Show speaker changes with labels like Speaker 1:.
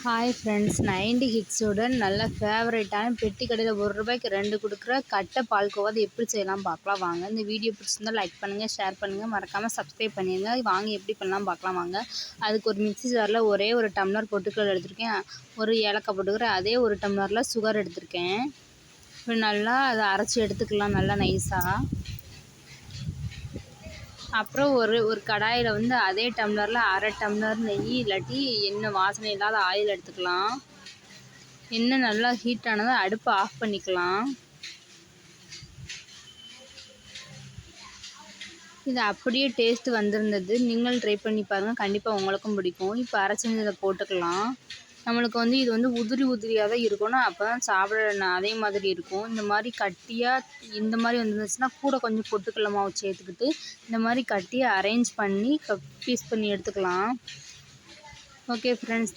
Speaker 1: Hi friends, 90 ஹிட்ஸோட நல்ல ஃபேவரட்டான பெட்டி கடையில் ₹1 2 கொடுக்குற கட்டை பால்கோவா அது எப்படி செய்யலாம் பார்க்கலாம் வாங்க. இந்த வீடியோ பிடிச்சிருந்தா லைக் பண்ணுங்கள், ஷேர் பண்ணுங்கள், மறக்காமல் சப்ஸ்கிரைப் பண்ணிடுங்க. வாங்க எப்படி பண்ணலாம் பார்க்கலாம் வாங்க. அதுக்கு ஒரு மிக்ஸி ஜாரில் ஒரே ஒரு டம்ளர் பொட்டுக்கடலை எடுத்திருக்கேன், ஒரு ஏலக்காய் போட்டுக்கிறேன், அதே ஒரு டம்ளரில் சுகர் எடுத்திருக்கேன். இப்போ நல்லா அதை அரைச்சி எடுத்துக்கலாம் நல்லா நைஸாக. அப்புறம் ஒரு கடாயில் அதே டம்ளரில் அரை டம்ளர் நெய் இல்லாட்டி எண்ணெய், வாசனை இல்லாத ஆயில் எடுத்துக்கலாம். எண்ணெய் நல்லா ஹீட் ஆனதை அடுப்பை ஆஃப் பண்ணிக்கலாம். இது அப்படியே டேஸ்ட் வந்திருந்தது. நீங்கள் ட்ரை பண்ணி பாருங்கள், கண்டிப்பாக உங்களுக்கும் பிடிக்கும். இப்போ அரைச்சதை போட்டுக்கலாம். நம்மளுக்கு இது உதிரி உதிரியாக தான் இருக்கணும், அப்போ தான் சாப்பிட அதே மாதிரி இருக்கும். இந்த மாதிரி கட்டியாக இந்த மாதிரி வந்துருந்துச்சுன்னா கூட கொஞ்சம் பொட்டுக்கடலை மாவு சேர்த்துக்கிட்டு இந்த மாதிரி கட்டியாக அரேஞ்ச் பண்ணி பீஸ் பண்ணி எடுத்துக்கலாம். Okay friends,